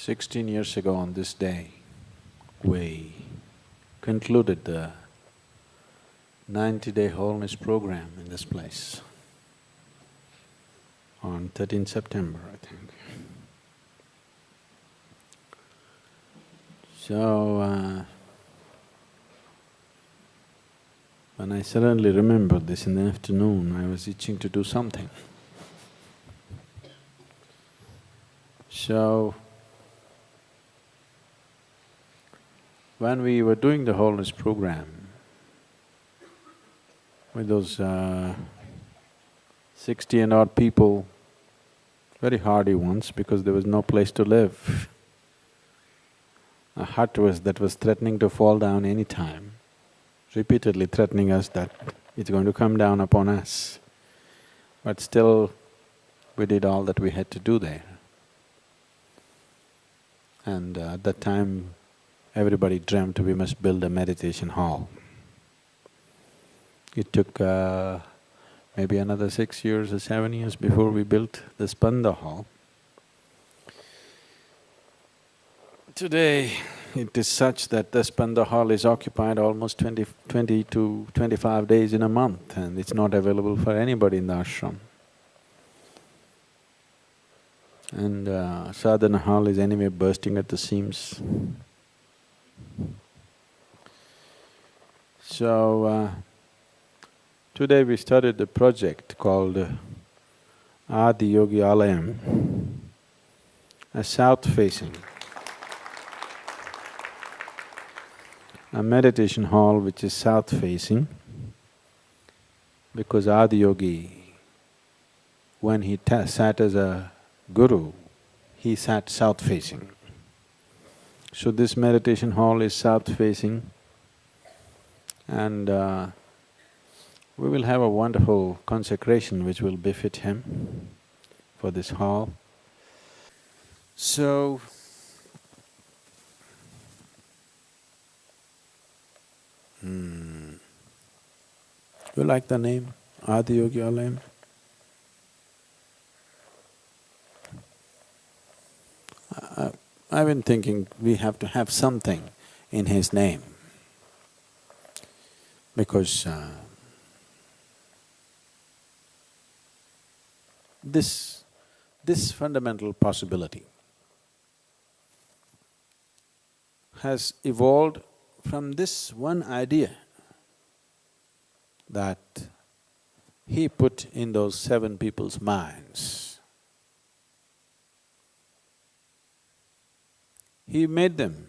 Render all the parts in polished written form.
16 years ago on this day, we concluded the 90-day wholeness program in this place on 13th September, I think. So, when I suddenly remembered this in the afternoon, I was itching to do something. So, when we were doing the wholeness program with those 60 and odd people, very hardy ones because there was no place to live. A hut that was threatening to fall down any time, repeatedly threatening us that it's going to come down upon us. But still, we did all that we had to do there. And at that time, everybody dreamt we must build a meditation hall. It took maybe another 6 years or 7 years before we built the Spanda hall. Today, it is such that the Spanda hall is occupied almost 20 to 25 days in a month, and it's not available for anybody in the ashram. And sadhana hall is anyway bursting at the seams. So, today we started a project called Adiyogi Alayam, a south-facing, a meditation hall which is south-facing, because Adiyogi, when he sat as a guru, he sat south-facing. So this meditation hall is south-facing, and we will have a wonderful consecration which will befit him for this hall. So, you like the name, Adiyogi Alayam? I've been thinking we have to have something in his name, because this fundamental possibility has evolved from this one idea that he put in those 7 people's minds. He made them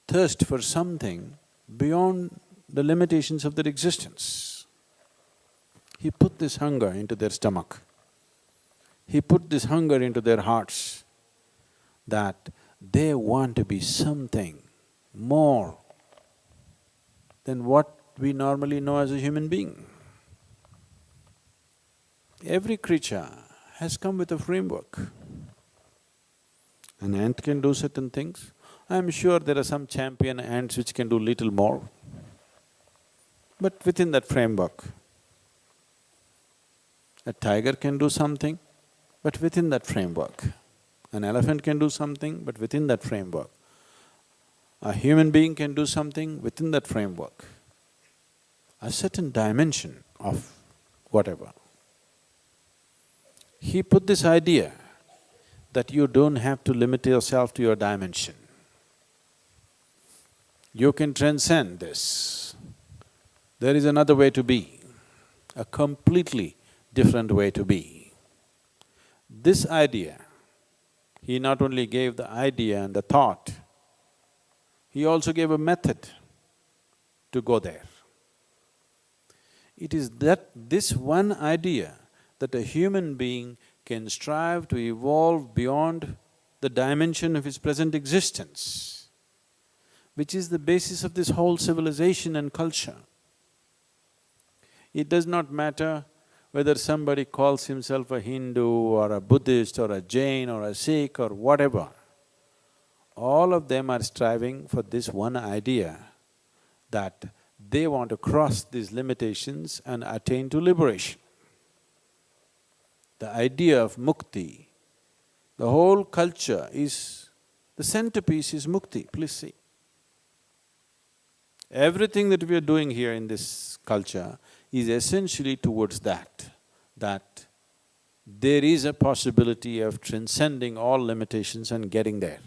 thirst for something beyond the limitations of their existence. He put this hunger into their stomach. He put this hunger into their hearts that they want to be something more than what we normally know as a human being. Every creature has come with a framework. An ant can do certain things. I'm sure there are some champion ants which can do little more, but within that framework. A tiger can do something, but within that framework. An elephant can do something, but within that framework. A human being can do something within that framework. A certain dimension of whatever. He put this idea that you don't have to limit yourself to your dimension. You can transcend this. There is another way to be, a completely different way to be. This idea, he not only gave the idea and the thought, he also gave a method to go there. It is this one idea that a human being can strive to evolve beyond the dimension of his present existence, which is the basis of this whole civilization and culture. It does not matter whether somebody calls himself a Hindu or a Buddhist or a Jain or a Sikh or whatever. All of them are striving for this one idea that they want to cross these limitations and attain to liberation. The idea of mukti The whole culture is… the centerpiece is mukti, please see. Everything that we are doing here in this culture is essentially towards that there is a possibility of transcending all limitations and getting there.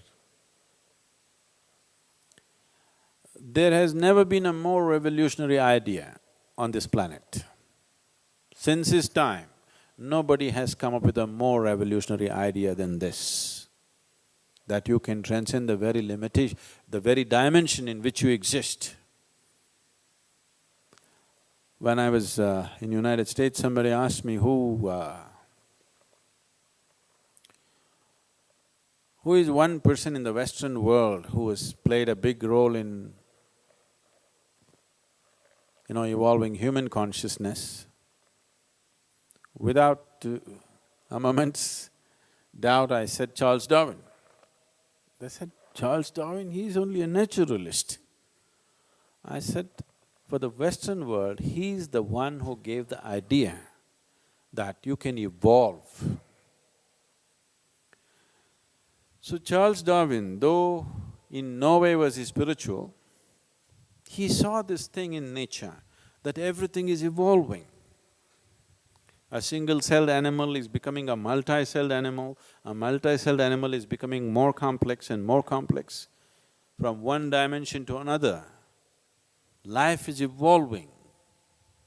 There has never been a more revolutionary idea on this planet. Since his time, nobody has come up with a more revolutionary idea than this, that you can transcend the very limitation, the very dimension in which you exist. When I was in United States, somebody asked me who is one person in the Western world who has played a big role in, evolving human consciousness. Without a moment's doubt, I said Charles Darwin. They said, Charles Darwin, he's only a naturalist. I said, for the Western world, he's the one who gave the idea that you can evolve. So Charles Darwin, though in no way was he spiritual, he saw this thing in nature, that everything is evolving. A single-celled animal is becoming a multi-celled animal is becoming more complex and more complex. From one dimension to another, life is evolving.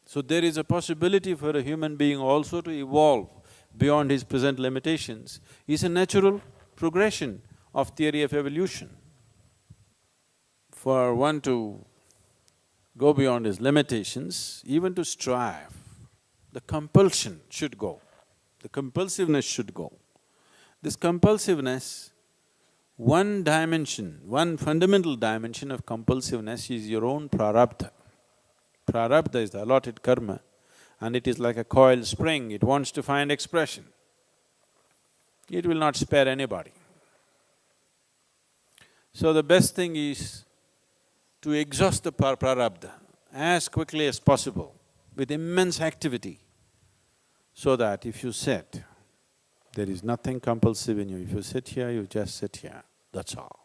So there is a possibility for a human being also to evolve beyond his present limitations. It's a natural progression of theory of evolution. For one to go beyond his limitations, even to strive, the compulsion should go, the compulsiveness should go. This compulsiveness, one dimension, one fundamental dimension of compulsiveness is your own prarabdha. Prarabdha is the allotted karma, and it is like a coiled spring, it wants to find expression. It will not spare anybody. So the best thing is to exhaust the prarabdha as quickly as possible with immense activity, so that if you sit, there is nothing compulsive in you. If you sit here, you just sit here, that's all.